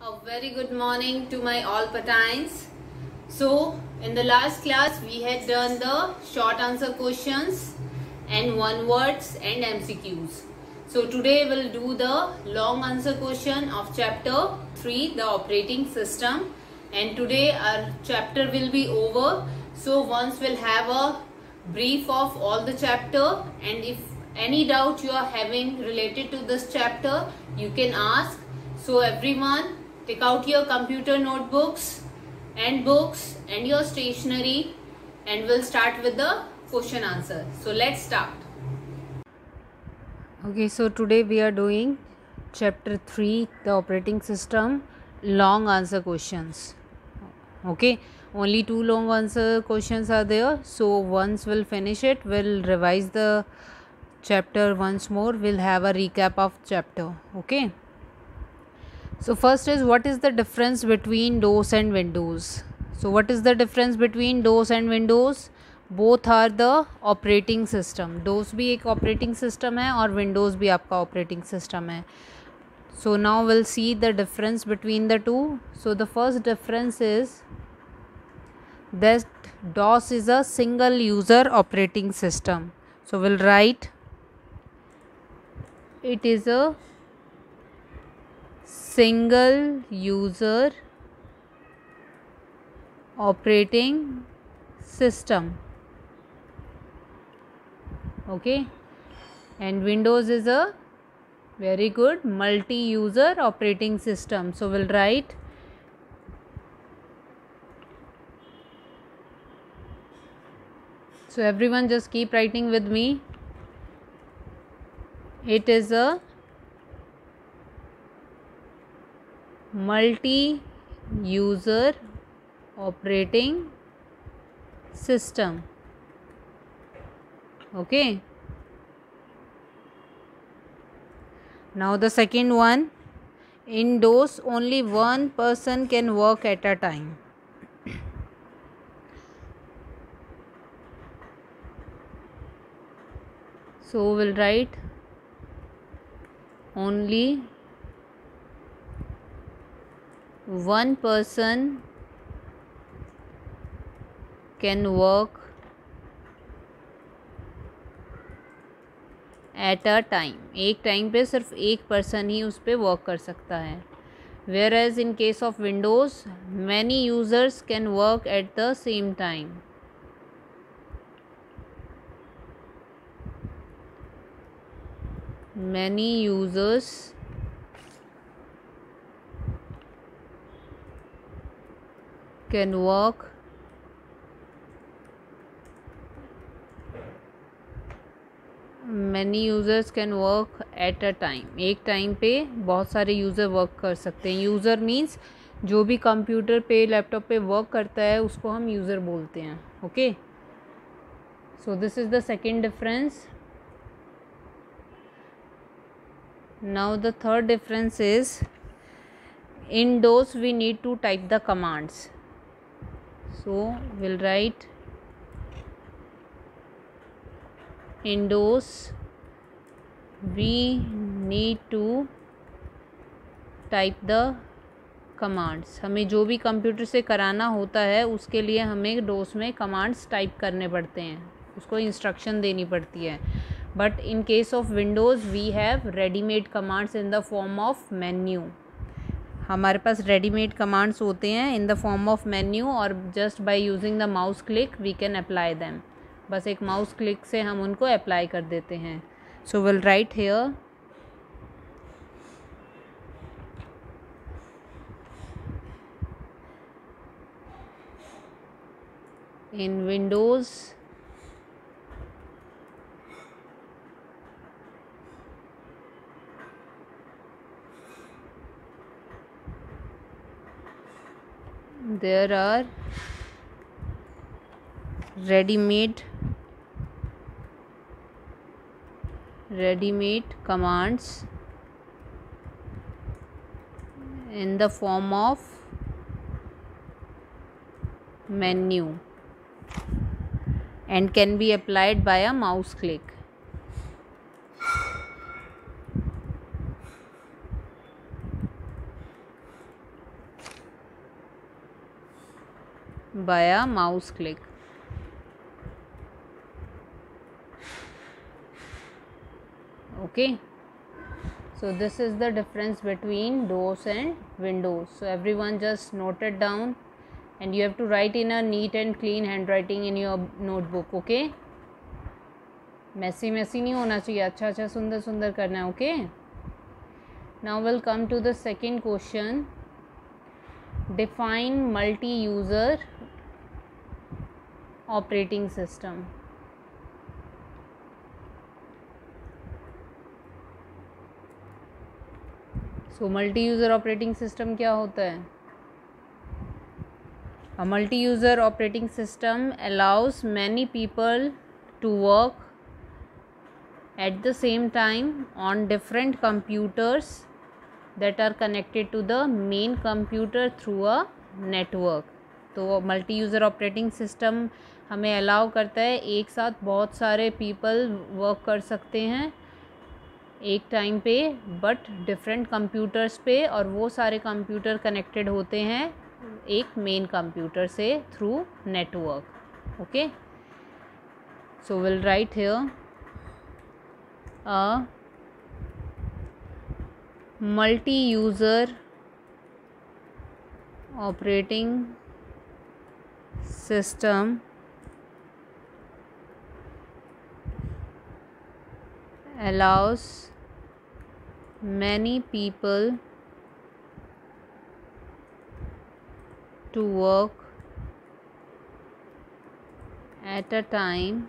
A very good morning to my all Patines. So in the last class we had done the short answer questions and one words and MCQs. So today we'll do the long answer question of chapter 3, the operating system, and today our chapter will be over. So once we'll have a brief of all the chapter, and if any doubt you are having related to this chapter you can ask. So everyone, take out your computer notebooks and books and your stationery, and we'll start with the question answer. So let's start. Okay, so today we are doing chapter 3, the operating system, long answer questions. Okay, only 2 long answer questions are there. So once we'll finish it, we'll revise the chapter once more. We'll have a recap of chapter. Okay. So first is, what is the difference between DOS and Windows? So what is the difference between DOS and Windows? Both are the operating system. DOS भी एक operating system है और Windows भी आपका operating system है. So now we'll see the difference between the two. So the first difference is that DOS is a single user operating system. So we'll write it is a single user operating system. Okay, and Windows is a very good multi-user operating system. So we'll write so everyone just keep writing with me. It is a multi-user operating system. Okay. Now the second one, in DOS only one person can work at a time. So we'll write only one person can work at a time. एक time पे सिर्फ एक person ही उस पर work कर सकता है. Whereas in case of Windows, many users can work at the same time. Many users can work at a time. एक टाइम पे बहुत सारे यूज़र वर्क कर सकते हैं. यूज़र मीन्स जो भी कंप्यूटर पे लैपटॉप पे वर्क करता है उसको हम यूज़र बोलते हैं. Okay, so this is the second difference. Now the third difference is, in DOS we need to type the commands. So we'll write in DOS we need to type the commands. हमें जो भी computer से कराना होता है उसके लिए हमें DOS में कमांड्स टाइप करने पड़ते हैं, उसको इंस्ट्रक्शन देनी पड़ती है. But in case of Windows we have readymade commands in the form of menu. हमारे पास रेडीमेड कमांड्स होते हैं in the form of menu, और just by using the mouse click we can apply them. बस एक mouse click से हम उनको अप्लाई कर देते हैं. So will write here in Windows there are ready-made commands in the form of menu and can be applied by a mouse click. by a mouse click. Okay, so this is the difference between DOS and Windows. So everyone just note it down, and you have to write in a neat and clean handwriting in your notebook. Okay, messy नहीं होना चाहिए, अच्छा सुंदर सुंदर करना है. Okay, now we'll come to the second question. Define multi-user operating system. So multi-user operating system क्या होता है? A multi-user operating system allows many people to work at the same time on different computers that are connected to the main computer through a network. तो multi user operating system हमें allow करता है एक साथ बहुत सारे people work कर सकते हैं एक टाइम पे, बट डिफरेंट कंप्यूटर्स पे, और वो सारे कंप्यूटर कनेक्टेड होते हैं एक मेन कंप्यूटर से through network. Okay, so will write here a multi-user operating system allows many people to work at a time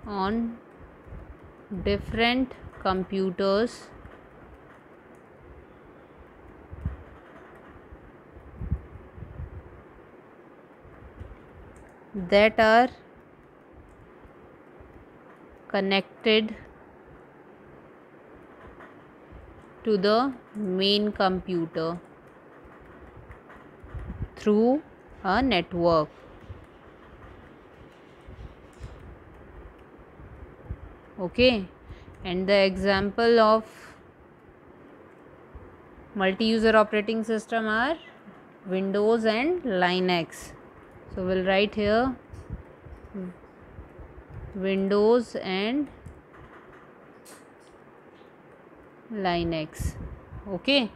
on different computers that are connected to the main computer through a network. Okay, and the example of multi-user operating system are Windows and Linux. So we'll write here Windows and Linux. Okay,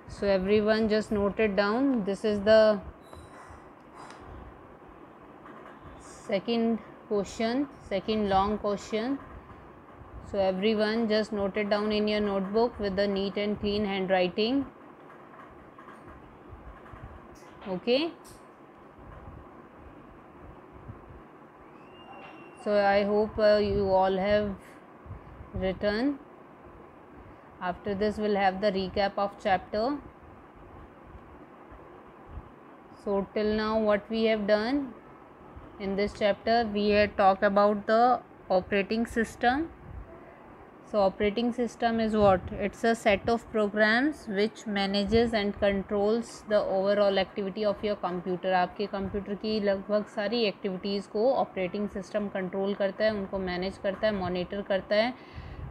so everyone just note it down. This is the second question, second long question. So everyone just note it down in your notebook with the neat and clean handwriting. Okay, so I hope you all have written. After this we'll have the recap of chapter. So till now what we have done in this chapter, we had talked about the operating system. So operating system is what? It's a set of programs which manages and controls the overall activity of your computer. आपके computer की लगभग सारी activities को operating system control करता है, उनको manage करता है, मॉनिटर करता है,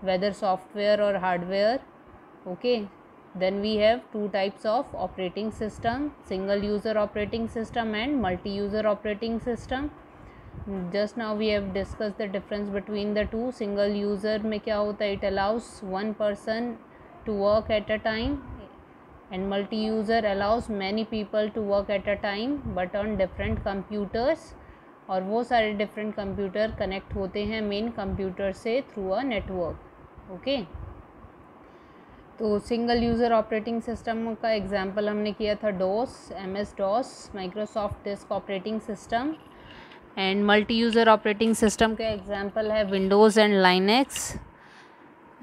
whether software or hardware. Okay, then we have two types of operating system, single user operating system and multi user operating system. Just now we have discussed the difference between the two. Single user में क्या होता है? It allows one person to work at a time, and multi user allows many people to work at a time but on different computers, और वो सारे different computer connect होते हैं main computer से through a network. Okay, तो single user operating system का example हमने किया था DOS, MS DOS, Microsoft disk operating system. And multi user operating system का एग्जांपल है Windows and Linux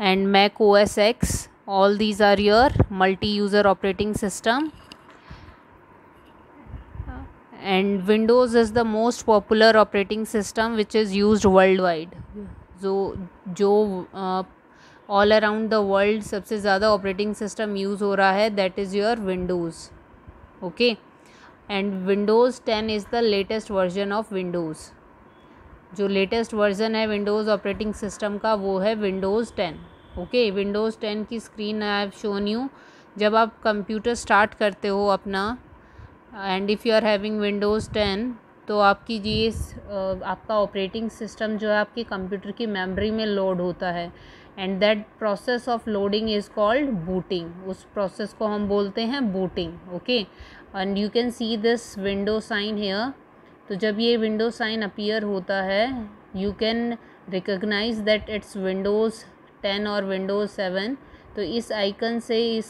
and Mac OS X. All these are your multi user operating system. And Windows is the most popular operating system which is used world wide. जो all around the world सबसे ज़्यादा operating system use हो रहा है, that is your Windows. Okay, and Windows 10 is the latest version of Windows. जो latest version है Windows operating system का वो है विंडोज़ 10. ओके, विंडोज़ 10 की screen I have shown you. जब आप कंप्यूटर स्टार्ट करते हो अपना, and if you are having Windows 10, तो आपकी ये आपका ऑपरेटिंग सिस्टम जो है आपके कंप्यूटर की मेमोरी में लोड होता है, and that process of loading is called booting. उस प्रोसेस को हम बोलते हैं booting. Okay, and you can see this window sign here. तो जब ये विंडो साइन अपीयर होता है, you can recognise that it's Windows 10 और विंडोज़ 7। तो इस आइकन से, इस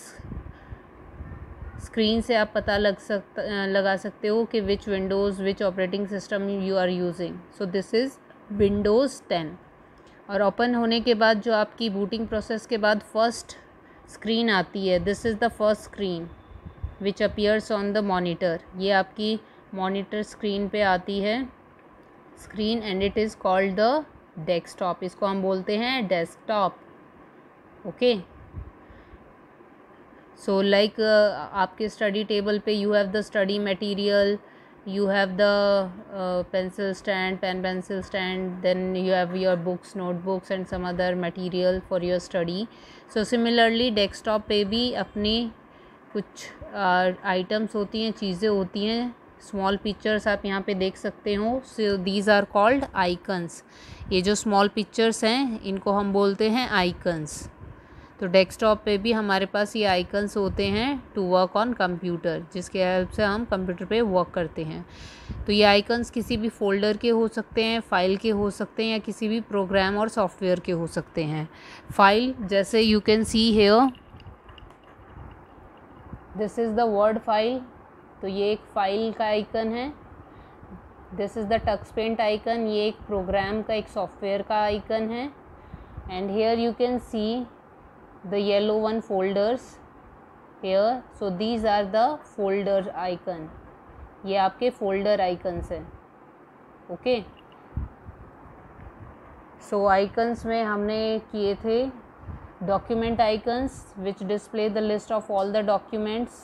स्क्रीन से आप पता लगा सकते हो कि which Windows, which operating system you are using. So this is Windows 10। और ओपन होने के बाद जो आपकी बूटिंग प्रोसेस के बाद फर्स्ट स्क्रीन आती है, this is the first screen which appears on the monitor. ये आपकी मॉनिटर स्क्रीन पे आती है screen, and it is called the desktop. इसको हम बोलते हैं डेस्कटॉप। ओके, सो लाइक आपके स्टडी टेबल पे you have the study material, you have the pencil stand, pen pencil stand, then you have your books, notebooks and some other material for your study. So similarly desktop पे भी अपने कुछ items होती हैं, चीज़ें होती हैं, small pictures आप यहाँ पे देख सकते हो। So these are called icons। ये जो small pictures हैं इनको हम बोलते हैं icons। तो डेस्कटॉप पे भी हमारे पास ये आइकन्स होते हैं टू वर्क ऑन कंप्यूटर, जिसके हेल्प से हम कंप्यूटर पे वर्क करते हैं। तो ये आइकन्स किसी भी फोल्डर के हो सकते हैं, फाइल के हो सकते हैं, या किसी भी प्रोग्राम और सॉफ्टवेयर के हो सकते हैं। फाइल, जैसे you can see here, this is the word file. तो ये एक फाइल का आइकन है। This is the Tux paint icon, ये एक प्रोग्राम का, एक सॉफ्टवेयर का आइकन है। And here you can see the yellow one folders here, so these are the folder icon। ये आपके folder icons हैं। ओके, सो icons में हमने किए थे document icons which display the list of all the documents।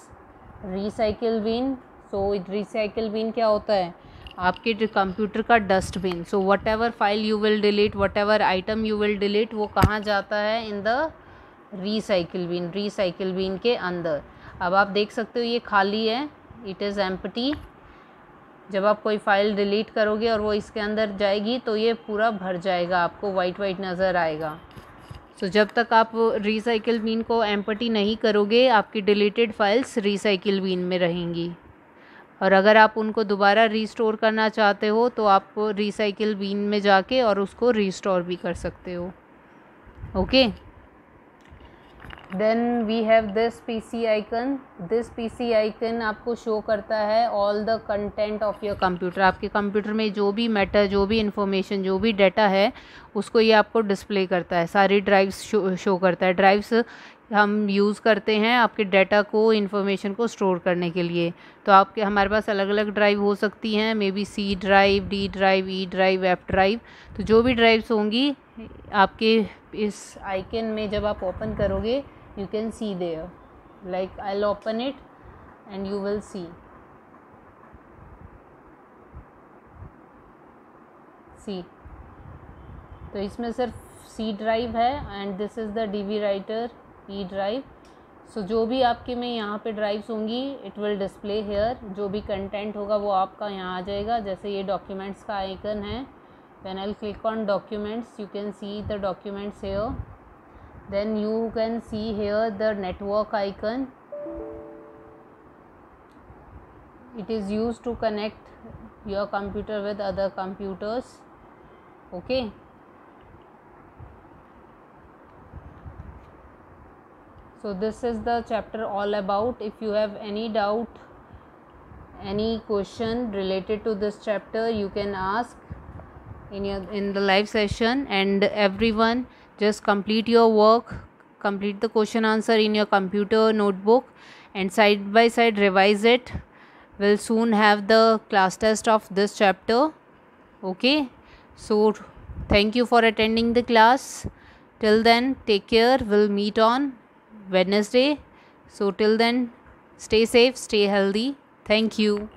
recycle bin, so recycle bin क्या होता है? आपके कंप्यूटर का dustbin. So what ever file you will delete, what ever item you will delete, वो कहाँ जाता है? इन द रिसाइकिल बिन के अंदर। अब आप देख सकते हो ये खाली है, इट इज़ एम्प्टी। जब आप कोई फ़ाइल डिलीट करोगे और वो इसके अंदर जाएगी तो ये पूरा भर जाएगा, आपको वाइट नज़र आएगा। तो जब तक आप रिसाइकिल बिन को एम्प्टी नहीं करोगे, आपकी डिलीटेड फाइल्स रिसाइकिल बिन में रहेंगी। और अगर आप उनको दोबारा रीस्टोर करना चाहते हो तो आप रिसाइकिल बिन में जाके और उसको रीस्टोर भी कर सकते हो। Okay, then we have this PC icon. This PC icon आपको शो करता है all the content of your computer. आपके कंप्यूटर में जो भी मैटर, जो भी इंफॉर्मेशन, जो भी डाटा है, उसको ये आपको डिस्प्ले करता है। सारी ड्राइव्स शो करता है। ड्राइव्स हम यूज़ करते हैं आपके डाटा को, इन्फॉर्मेशन को स्टोर करने के लिए। तो आपके हमारे पास अलग अलग ड्राइव हो सकती हैं, may be C drive, D drive, E drive, F drive. तो जो भी ड्राइव्स होंगी आपके इस आइकन में जब आप ओपन करोगे, you can see there, like I'll open it and you will see तो इसमें सिर्फ सी ड्राइव है, and this is the DV writer, E drive. So जो भी आपके में यहाँ पे ड्राइव्स होंगी, इट विल डिस्प्ले हेयर। जो भी कंटेंट होगा वो आपका यहाँ आ जाएगा। जैसे ये डॉक्यूमेंट्स का आइकन है, when I'll click on documents, you can see the documents here। Then you can see here the network icon. It is used to connect your computer with other computers. Okay, so this is the chapter all about. If you have any doubt, any question related to this chapter, you can ask in the live session, and everyone just complete your work, complete the question answer in your computer notebook, and side by side revise it. We'll soon have the class test of this chapter. Okay, so thank you for attending the class. Till then, take care. We'll meet on Wednesday. So till then, stay safe, stay healthy. Thank you.